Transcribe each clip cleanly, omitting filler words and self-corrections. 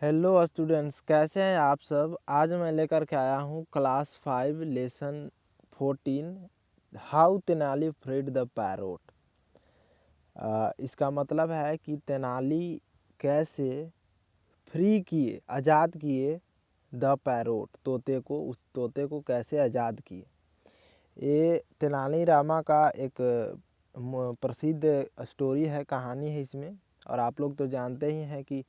Hello students, कैसे हैं आप सब। आज मैं लेकर के आया हूँ class 5 lesson 14 how Tenali freed the parrot. इसका मतलब है कि तेनाली कैसे फ्री किए, आज़ाद किए द पैरोट, तोते को, उस तोते को कैसे आज़ाद किए। ये तेनाली रामा का एक प्रसिद्ध स्टोरी है, कहानी है इसमें। और आप लोग तो जानते ही हैं कि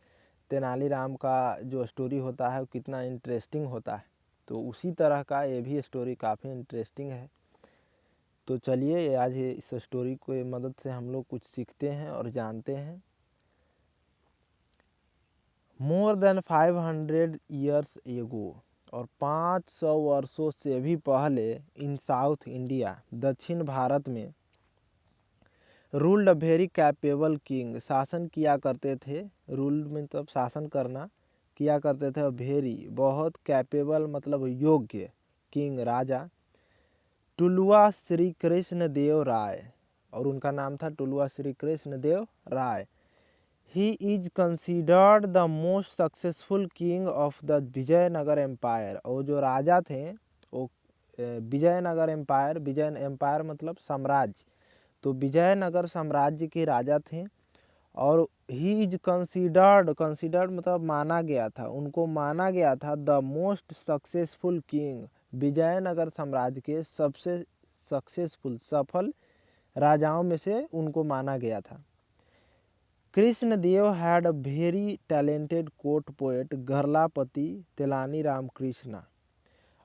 तेनालीराम का जो स्टोरी होता है वो कितना इंटरेस्टिंग होता है। तो उसी तरह का ये भी स्टोरी काफ़ी इंटरेस्टिंग है। तो चलिए आज इस स्टोरी की मदद से हम लोग कुछ सीखते हैं और जानते हैं। मोर देन 500 ईयर्स एगो, और 500 वर्षों से भी पहले, इन साउथ इंडिया, दक्षिण भारत में, ruled a very capable king, शासन किया करते थे। रूल्ड मतलब शासन करना, किया करते थे वेरी बहुत, कैपेबल मतलब योग्य, किंग राजा, टुलुआ श्री कृष्ण देव राय, और उनका नाम था Tuluva Shri Krishna Deva Raya. He is considered the most successful king of the Vijayanagara empire. और जो राजा थे वो विजयनगर एम्पायर, विजय एम्पायर मतलब साम्राज्य, तो विजयनगर साम्राज्य के राजा थे। और ही इज कंसिडर्ड मतलब माना गया था, उनको माना गया था the most successful king, Vijayanagar साम्राज्य के सबसे सक्सेसफुल, सफल राजाओं में से उनको माना गया था। Krishnadeva had a very talented court poet, Garlapati Tenalirama Krishna.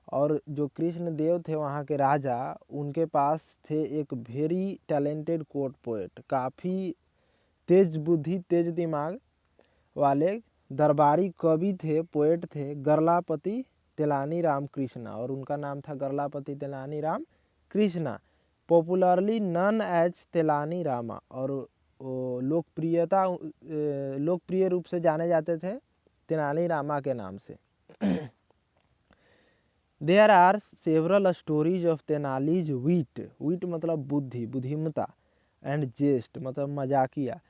और जो कृष्णदेव थे वहाँ के राजा, उनके पास थे एक वेरी टैलेंटेड कोर्ट पोएट, काफ़ी तेज बुद्धि, तेज दिमाग वाले दरबारी कवि थे, पोएट थे, गरलापति तेलानीराम कृष्णा। और उनका नाम था Garlapati Tenalirama Krishna, popularly known as तेलानी रामा। और लोकप्रिय रूप से जाने जाते थे तेनाली रामा के नाम से। There are several stories of Tenali's wit मतलब बुद्धि, बुद्धिमता, एंड जेस्ट मतलब मजाकिया।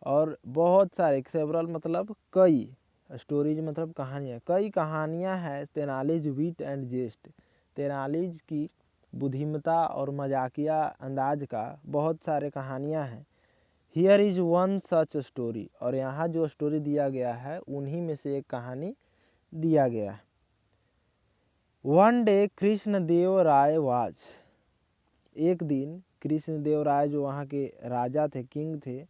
और बहुत सारे, सेवरल मतलब कई, स्टोरीज मतलब कहानियाँ, कई कहानियाँ हैं तेनालीज विट एंड जेस्ट, तेनालीज की बुद्धिमता और मजाकिया अंदाज का बहुत सारे कहानियाँ हैं। Here is one such story, और यहाँ जो स्टोरी दिया गया है उन्हीं में से एक कहानी दिया गया है। One day Krishnadeva Raya was, एक दिन कृष्णदेव राय जो वहाँ के राजा थे, किंग थे,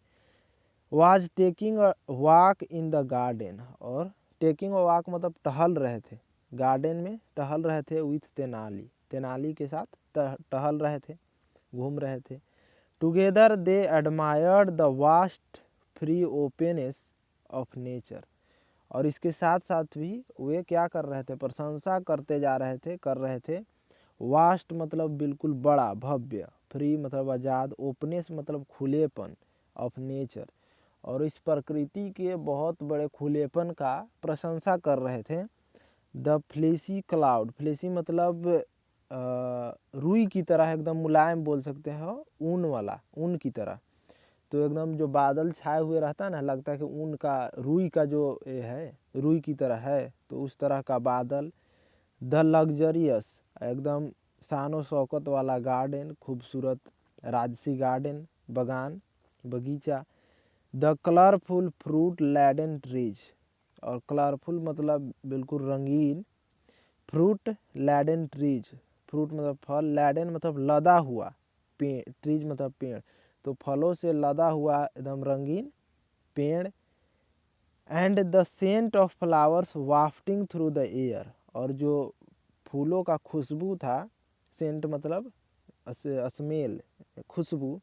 was taking a walk in the garden. और टेकिंग अ वॉक मतलब टहल रहे थे, गार्डन में टहल रहे थे, विथ तेनाली, तेनाली के साथ टहल रहे थे, घूम रहे थे। Together they admired the vast free openness of nature. और इसके साथ साथ भी वे क्या कर रहे थे, प्रशंसा करते जा रहे थे, कर रहे थे। वास्ट मतलब बिल्कुल बड़ा, भव्य, फ्री मतलब आज़ाद, ओपनेस मतलब खुलेपन, ऑफ नेचर, और इस प्रकृति के बहुत बड़े खुलेपन का प्रशंसा कर रहे थे। द फ्लेसी क्लाउड, फ्लेसी मतलब रुई की तरह, एकदम मुलायम बोल सकते हो, ऊन वाला, ऊन की तरह। तो एकदम जो बादल छाए हुए रहता है ना, लगता है कि ऊन का, रुई का जो ये है, रुई की तरह है, तो उस तरह का बादल। द लग्जरियस एकदम शान व शौकत वाला गार्डन, खूबसूरत राजसी गार्डन, बगान, बगीचा। The colourful fruit laden trees, और कलरफुल मतलब बिल्कुल रंगीन, फ्रूट लैडन ट्रीज, फ्रूट मतलब फल, लैडन मतलब लदा हुआ, ट्रीज मतलब पेड़, तो फलों से लदा हुआ एकदम रंगीन पेड़। And the scent of flowers wafting through the air, और जो फूलों का खुशबू था, सेंट मतलब स्मेल, खुशबू,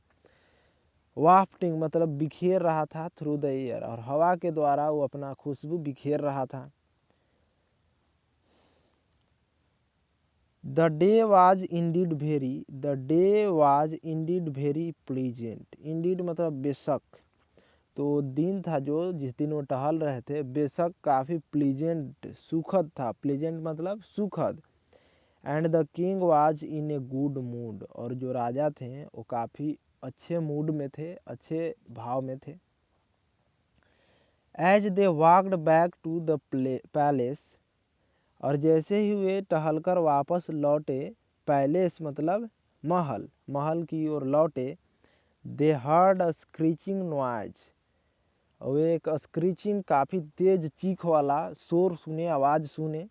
वाफ्टिंग मतलब बिखेर रहा था, थ्रू द एयर, और हवा के द्वारा वो अपना खुशबू बिखेर रहा था। The day was Indeed very pleasant, Indeed मतलब बेशक, तो दिन था जो, जिस दिन वो टहल रहे थे, बेशक काफ़ी प्लीजेंट, सुखद था, प्लीजेंट मतलब सुखद। And the king was in a good mood, और जो राजा थे वो काफ़ी अच्छे मूड में थे, अच्छे भाव में थे। As they walked back to the palace, और जैसे ही वे टहलकर वापस लौटे, पैलेस मतलब महल, महल की ओर लौटे, they heard a screeching noise, वे एक स्क्रीचिंग काफ़ी तेज चीख वाला शोर सुने, आवाज़ सुने।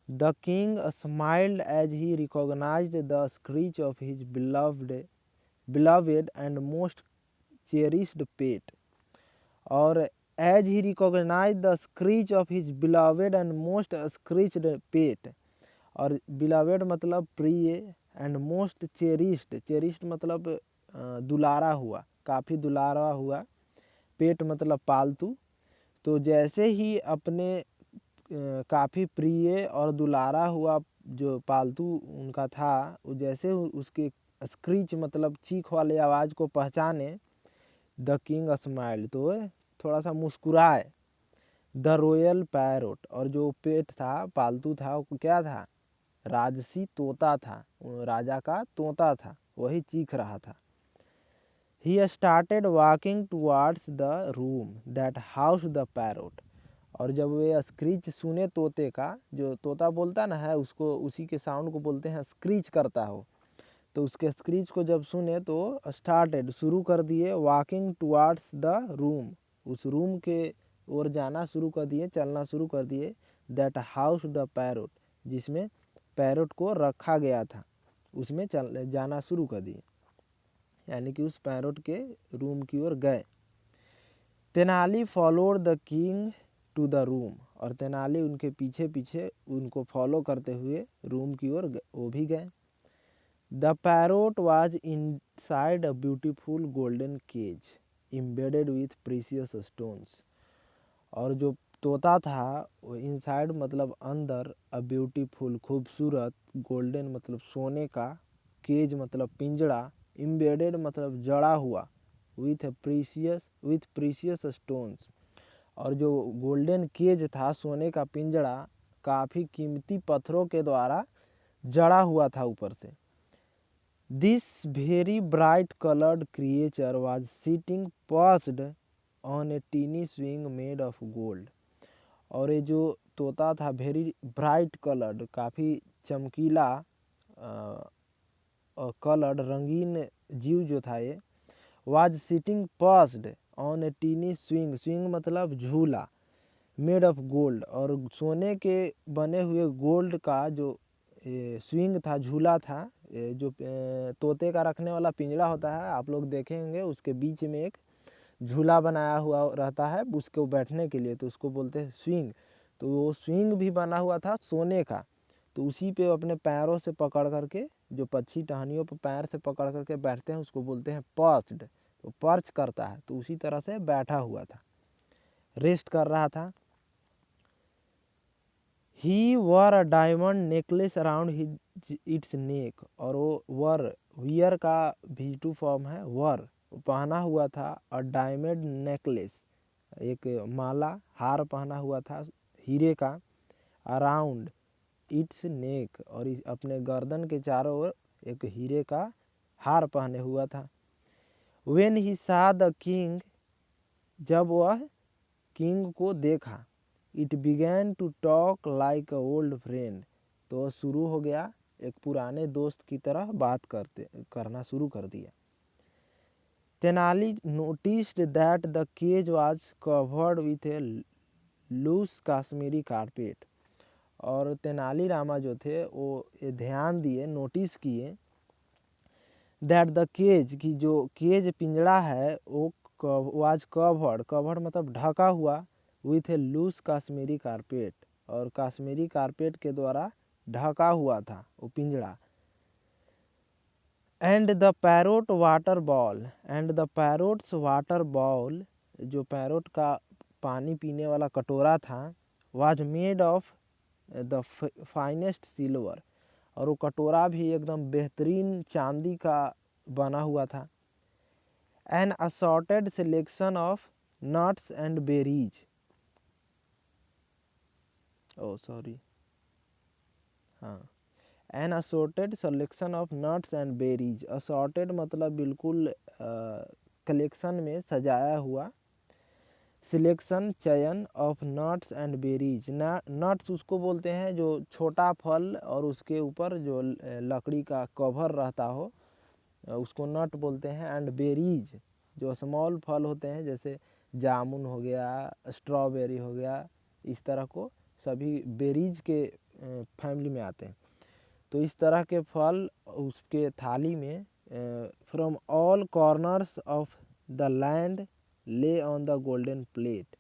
The king smiled as he recognized the screech of his beloved and most cherished pet, और as he recognize the screech of his beloved and most screeched pet, और beloved मतलब प्रिय, एंड मोस्ट चेरिस्ड, चेरिस्ड मतलब दुलारा हुआ, काफ़ी दुलारा हुआ, पेट मतलब पालतू। तो जैसे ही अपने काफ़ी प्रिय और दुलारा हुआ जो पालतू उनका था, वो जैसे उसके स्क्रीच मतलब चीख वाले आवाज़ को पहचाने, द किंग स्माइल्ड, तो थोड़ा सा मुस्कुराए। द रॉयल पैरोट, और जो पेट था, पालतू था, वो क्या था? राजसी तोता था, राजा का तोता था, वही चीख रहा था। He started walking towards the room that housed the parrot, और जब वे स्क्रीच सुने तोते का, जो तोता बोलता ना है उसको, उसी के साउंड को बोलते हैं स्क्रीच करता हो, तो उसके स्क्रीच को जब सुने तो स्टार्टेड शुरू कर दिए, वॉकिंग टुवार्ड्स द रूम, उस रूम के ओर जाना शुरू कर दिए, चलना शुरू कर दिए, दैट हाउस द पैरोट, जिसमें पैरोट को रखा गया था, उसमें जाना शुरू कर दिए, यानी कि उस पैरोट के रूम की ओर गए। Tenali followed the king to the room, और तेनाली उनके पीछे पीछे उनको फॉलो करते हुए रूम की ओर वो भी गए। The parrot was inside a beautiful golden cage embedded with precious stones, और जो तोता था वो इनसाइड मतलब अंदर, अ ब्यूटीफुल खूबसूरत, गोल्डन मतलब सोने का, केज मतलब पिंजड़ा, एम्बेडेड मतलब जड़ा हुआ, विथ प्रीशियस स्टोन्स, और जो गोल्डन केज था, सोने का पिंजड़ा, काफ़ी कीमती पत्थरों के द्वारा जड़ा हुआ था ऊपर से। This very bright coloured creature was sitting perched on a tiny swing made of gold, और ये जो तोता था, वेरी ब्राइट कलर्ड, काफ़ी चमकीला और कलर्ड रंगीन जीव जो था ये, was sitting perched on a tiny swing, swing मतलब झूला, मेड ऑफ गोल्ड, और सोने के बने हुए गोल्ड का जो स्विंग था, झूला था, जो तोते का रखने वाला पिंजड़ा होता है, आप लोग देखेंगे उसके बीच में एक झूला बनाया हुआ रहता है उसको बैठने के लिए, तो उसको बोलते हैं स्विंग। तो वो स्विंग भी बना हुआ था सोने का, तो उसी पे अपने पैरों से पकड़ करके, जो पक्षी टहनियों पर पैर से पकड़ करके बैठते हैं उसको बोलते हैं पर्च्ड, तो पर्च करता है, तो उसी तरह से बैठा हुआ था, रेस्ट कर रहा था। He wore a diamond necklace around its neck, और वो वियर का भी2 फॉर्म है, वर, पहना हुआ था, और डायमंड नेकलेस, एक माला, हार पहना हुआ था हीरे का, अराउंड इट्स नेक, और अपने गर्दन के चारों ओर एक हीरे का हार पहने हुआ था। व्हेन ही सा द किंग, जब वह किंग को देखा, it began to talk like a old friend, तो शुरू हो गया एक पुराने दोस्त की तरह बात करना शुरू कर दिया। Tenali noticed that the cage was covered with a loose Kashmiri carpet, और तेनाली रामा जो थे वो ये ध्यान दिए, नोटिस किए, दैट द केज, की जो केज पिंजड़ा है वो वाज कवर्ड, कवर्ड मतलब ढका हुआ, with a loose Kashmiri carpet, और काश्मीरी कारपेट के द्वारा ढका हुआ था वो पिंजड़ा। And the parrot water ball, and the parrots water ball, जो पैरोट का पानी पीने वाला कटोरा था, was made of the finest silver, और वो कटोरा भी एकदम बेहतरीन चांदी का बना हुआ था। An assorted selection of nuts and berries, oh sorry, हाँ, an assorted selection of nuts and berries, assorted मतलब बिल्कुल कलेक्शन में सजाया हुआ, सिलेक्शन चयन of nuts and berries. Nuts उसको बोलते हैं जो छोटा फल और उसके ऊपर जो लकड़ी का कवर रहता हो उसको नट बोलते हैं। एंड बेरीज जो स्मॉल फल होते हैं जैसे जामुन हो गया, स्ट्रॉबेरी हो गया, इस तरह को सभी बेरीज के फैमिली में आते हैं। तो इस तरह के फल उसके थाली में from all corners of the land ले ऑन द गोल्डन प्लेट।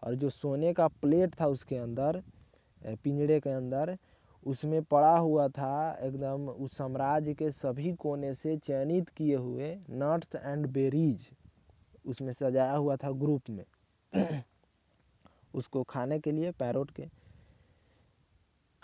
और जो सोने का प्लेट था उसके अंदर पिंजड़े के अंदर उसमें पड़ा हुआ था एकदम उस साम्राज्य के सभी कोने से चयनित किए हुए नट्स एंड बेरीज उसमें सजाया हुआ था ग्रुप में उसको खाने के लिए पैरोट के।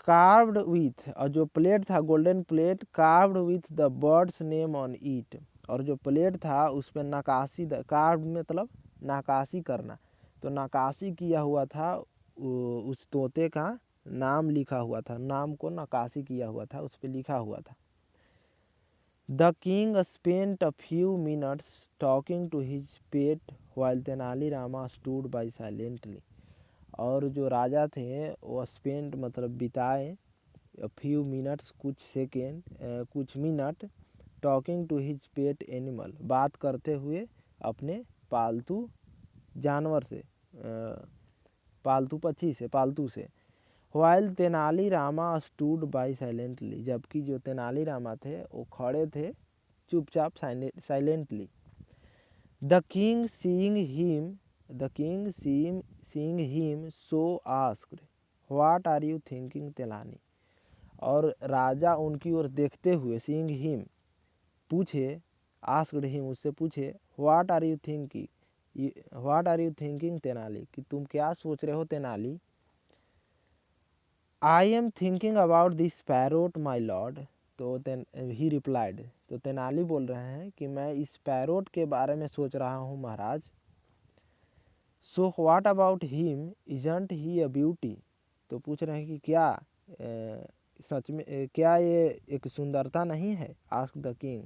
कार्व्ड विथ, और जो प्लेट था golden plate carved with the birds name on it. और जो प्लेट था उस पर नक्काशी, कार्व्ड मतलब नक्काशी करना, तो नक्काशी किया हुआ था उस तोते का नाम लिखा हुआ था, नाम को नक्काशी किया हुआ था, उस पर लिखा हुआ था। The king spent a few minutes talking to his pet while Tenali Rama stood by silently. और जो राजा थे वो स्पेंट मतलब बिताए फ्यू मिनट्स कुछ सेकेंड कुछ minute talking to his pet animal बात करते हुए अपने पालतू जानवर से पालतू पक्षी से पालतू से। While Tenali Rama stood by silently, जबकि जो तेनाली रामा थे वो खड़े थे चुपचाप silently. The king seeing him so asked what are you thinking Tenali. और राजा उनकी ओर देखते हुए सीइंग हिम पूछे, आस्क्ड हिम उससे पूछे what are you thinking Tenali, कि तुम क्या सोच रहे हो Tenali. I am thinking about this parrot my lord, तो ही रिप्लाइड, तो तेनाली बोल रहे हैं कि मैं इस पैरोट के बारे में सोच रहा हूँ महाराज। So what about him isn't he a beauty, तो पूछ रहे हैं कि क्या सच में क्या ये एक सुंदरता नहीं है। आस्क द किंग,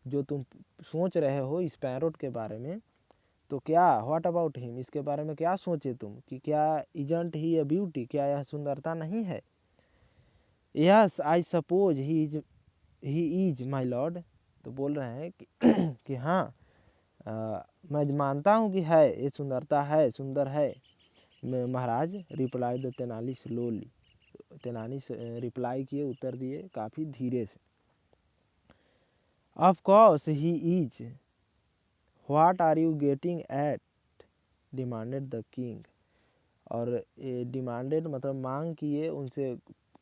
जो तुम सोच रहे हो इस पैरोट के बारे में, तो क्या व्हाट अबाउट हिम इसके बारे में क्या सोचे तुम कि क्या इजंट ही अ ब्यूटी, क्या यह सुंदरता नहीं है। Yes I suppose he is my lord, तो बोल रहे हैं कि हाँ मैं मानता हूँ कि है ये सुंदरता है, सुंदर है महाराज। Reply the Tenali slowly, Tenali reply किए उत्तर दिए काफ़ी धीरे से। Of course he is what are you getting at demanded the king. और डिमांडेड मतलब मांग किए उनसे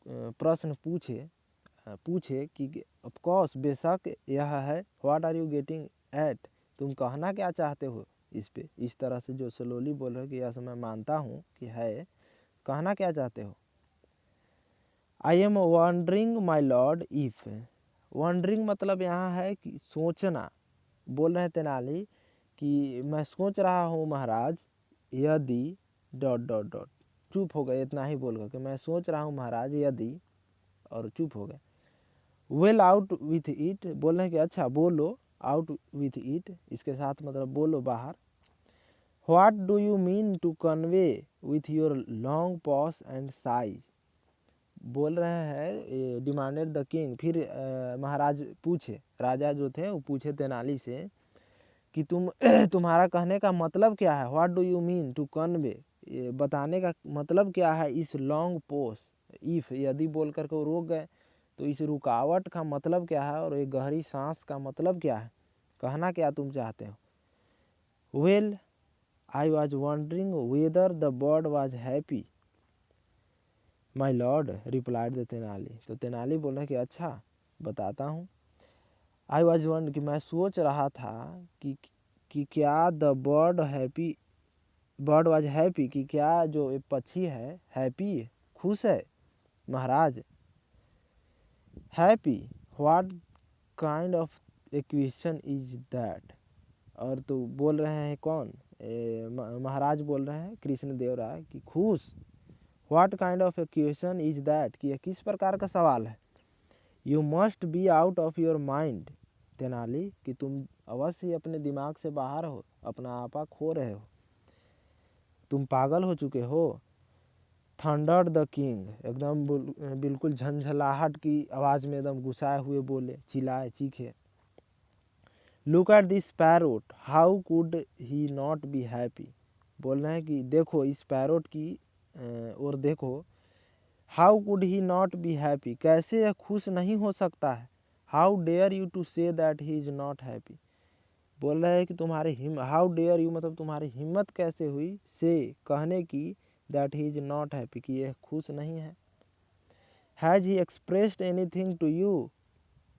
प्रश्न पूछे कि ऑफ कोर्स बेशक यह है, what are you getting at तुम कहना क्या चाहते हो इस पे। इस तरह से जो स्लोली बोल रहे हो कि यह मैं मानता हूँ कि है, कहना क्या चाहते हो। I am wondering my lord if, wondering मतलब यहाँ है कि सोचना। बोल रहे हैं तेनाली कि मैं सोच रहा हूँ महाराज यदि डॉट डॉट डॉट, चुप हो गए, इतना ही बोल गए कि मैं सोच रहा हूँ महाराज यदि, और चुप हो गए। वेल आउट विथ इट, बोल रहे हैं कि अच्छा बोलो, आउट विथ इट इसके साथ मतलब बोलो बाहर। What do you mean to convey with your long pause and sighs, बोल रहे हैं डिमांडेड द किंग। फिर महाराज पूछे, राजा जो थे वो पूछे तेनाली से कि तुम्हारा कहने का मतलब क्या है। What do you mean to convey, ये बताने का मतलब क्या है इस लॉन्ग पोस। इफ यदि बोल करके वो रोक गए, तो इस रुकावट का मतलब क्या है और एक गहरी सांस का मतलब क्या है, कहना क्या तुम चाहते हो। Well I was wondering whether the bird was happy my lord replied the Tenali, तो तेनाली बोल रहे कि अच्छा बताता हूँ। आई वॉज वंड कि मैं सोच रहा था कि क्या द बर्ड वॉज हैप्पी, कि क्या जो एक पक्षी है हैप्पी खुश है महाराज। Happy what kind of a question is that, और तो बोल रहे हैं कौन, महाराज बोल रहे हैं कृष्ण देव राय कि खुश। What kind of a question is that, कि यह किस प्रकार का सवाल है। You must be out of your mind Tenali, कि तुम अवश्य ही अपने दिमाग से बाहर हो, अपना आपा खो रहे हो। तुम पागल हो चुके हो। थंडर्ड द किंग, एकदम बिल्कुल झंझलाहट की आवाज़ में एकदम गुस्साए हुए बोले, चिल्लाए, चीखे। Look at this parrot, how could he not be happy. बोल रहे हैं कि देखो इस पैरोट की और देखो, how could he not be happy, कैसे यह खुश नहीं हो सकता है। How dare you to say that he is not happy. बोल रहे हैं कि तुम्हारी हाउ डेयर यू मतलब तुम्हारी हिम्मत कैसे हुई से कहने की that he is not happy, कि यह खुश नहीं है। Has he expressed anything to you,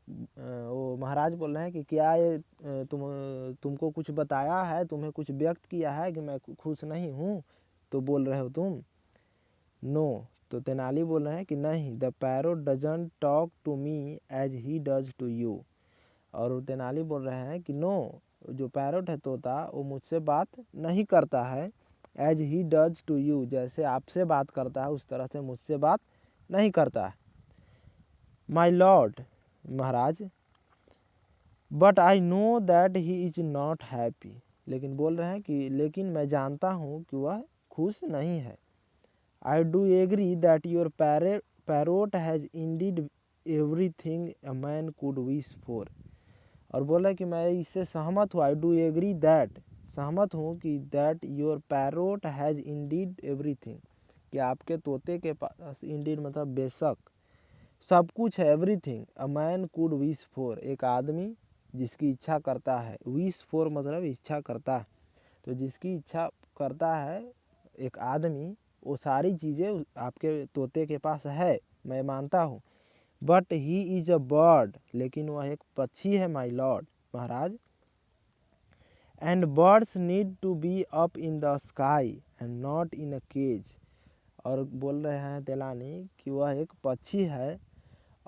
वो महाराज बोल रहे हैं कि क्या ये तुमको कुछ बताया है, तुम्हें कुछ व्यक्त किया है कि मैं खुश नहीं हूँ, तो बोल रहे हो तुम। नो, तो तेनाली बोल रहे हैं कि नहीं, the parrot doesn't talk to me as he does to you. और तेनाली बोल रहे हैं कि नो, जो पैरोट है तोता, वो मुझसे बात नहीं करता है as he does to you, जैसे आपसे बात करता है उस तरह से मुझसे बात नहीं करता है। My lord, Maharaj, but I know that he is not happy, लेकिन बोल रहे हैं कि लेकिन मैं जानता हूँ कि वह खुश नहीं है। I do agree that your parrot has indeed everything a man could wish for. और बोला कि मैं इससे सहमत हूँ, आई डू एग्री दैट, सहमत हूँ कि that your parrot has indeed everything, कि आपके तोते के पास इंडीड मतलब बेशक सब कुछ है, everything a man could wish for, एक आदमी जिसकी इच्छा करता है, विश फॉर मतलब इच्छा करता है, तो जिसकी इच्छा करता है एक आदमी, वो सारी चीज़ें आपके तोते के पास है, मैं मानता हूँ। But he is a bird, लेकिन वह एक पक्षी है माई लॉर्ड, महाराज। And birds need to be up in the sky and not in a cage. और बोल रहे हैं तेलानी कि वह एक पक्षी है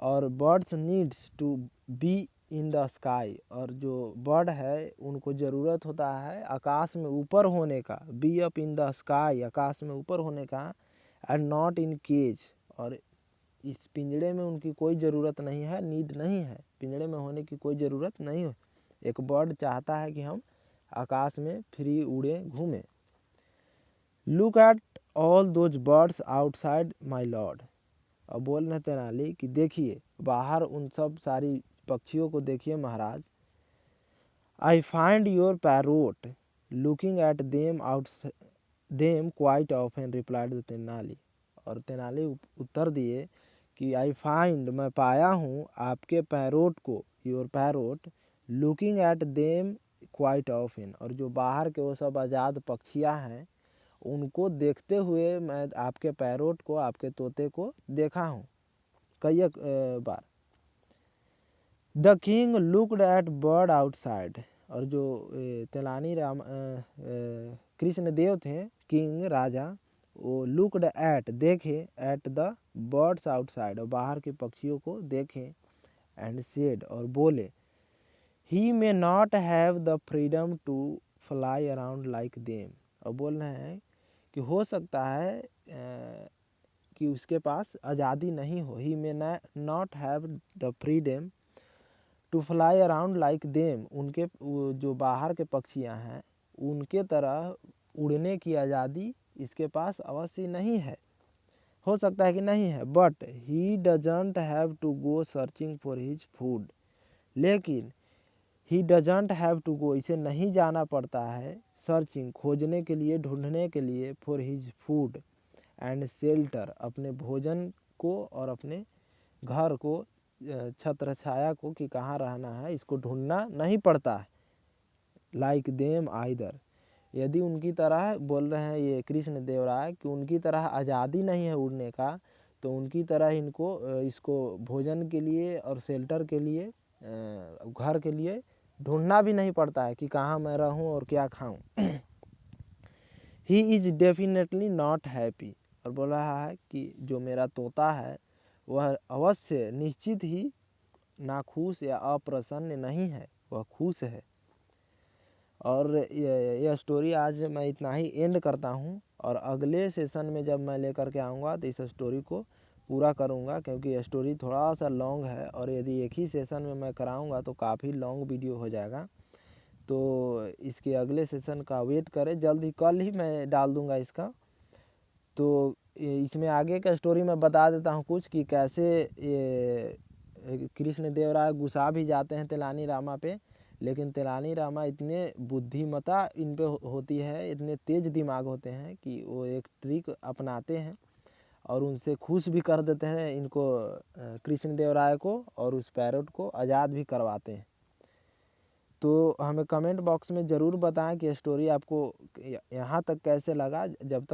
और birds needs to be in the sky, और जो बर्ड है उनको ज़रूरत होता है आकाश में ऊपर होने का, be up in the sky, आकाश में ऊपर होने का, एंड नॉट इन केज, और इस पिंजड़े में उनकी कोई ज़रूरत नहीं है, नीड नहीं है, पिंजड़े में होने की कोई ज़रूरत नहीं है। एक बर्ड चाहता है कि हम आकाश में फ्री उड़े घूमें। Look at all those birds outside my lord. और बोल रहे तेनाली कि देखिए बाहर उन सब सारी पक्षियों को देखिए महाराज। I find your parrot looking at them quite often, replied the Tenali. और तेनाली उत्तर दिए कि आई फाइंड, मैं पाया हूँ आपके पैरोट को, your parrot, looking at them quite often, और जो बाहर के वो सब आज़ाद पक्षियाँ हैं उनको देखते हुए मैं आपके पैरोट को, आपके तोते को देखा हूँ कई बार। The king looked at bird outside, और जो तेलानी कृष्ण देव थे, किंग राजा, वो लुकड एट देखे, एट द बर्ड्स आउटसाइड, और बाहर के पक्षियों को देखे, एंड सेड और बोले, he may not have the freedom to fly around like them. और बोल रहे हैं कि हो सकता है कि उसके पास आज़ादी नहीं हो, he may not have the freedom to fly around like them, उनके जो बाहर के पक्षियां हैं उनके तरह उड़ने की आज़ादी इसके पास अवश्य नहीं है, हो सकता है कि नहीं है। But he doesn't have to go searching for his food, लेकिन he doesn't have to go, इसे नहीं जाना पड़ता है, सर्चिंग खोजने के लिए, ढूंढने के लिए, for his food and shelter, अपने भोजन को और अपने घर को, छत्र छाया को, कि कहाँ रहना है इसको ढूंढना नहीं पड़ता है। लाइक देम आइदर, यदि उनकी तरह, बोल रहे हैं ये कृष्ण देव राय, कि उनकी तरह आज़ादी नहीं है उड़ने का, तो उनकी तरह इनको इसको भोजन के लिए और शेल्टर के लिए, घर के लिए ढूंढना भी नहीं पड़ता है कि कहाँ मैं रहूं और क्या खाऊं। He is definitely not happy, और बोल रहा है कि जो मेरा तोता है वह अवश्य निश्चित ही नाखुश या अप्रसन्न नहीं है, वह खुश है। और यह स्टोरी आज मैं इतना ही एंड करता हूँ, और अगले सेशन में जब मैं लेकर के आऊँगा तो इस स्टोरी को पूरा करूँगा, क्योंकि यह स्टोरी थोड़ा सा लॉन्ग है, और यदि एक ही सेशन में मैं कराऊँगा तो काफ़ी लॉन्ग वीडियो हो जाएगा। तो इसके अगले सेशन का वेट करें, जल्द ही कल ही मैं डाल दूंगा इसका। तो इसमें आगे का स्टोरी मैं बता देता हूँ कुछ कि कैसे ये कृष्णदेवराय गुस्सा भी जाते हैं तेलानी रामा पे, लेकिन तेलानी रामा इतने बुद्धिमता इन पे होती है, इतने तेज दिमाग होते हैं कि वो एक ट्रिक अपनाते हैं और उनसे खुश भी कर देते हैं इनको, कृष्णदेवराय को, और उस पैरोट को आज़ाद भी करवाते हैं। तो हमें कमेंट बॉक्स में ज़रूर बताएं कि स्टोरी आपको यहाँ तक कैसे लगा। जब तक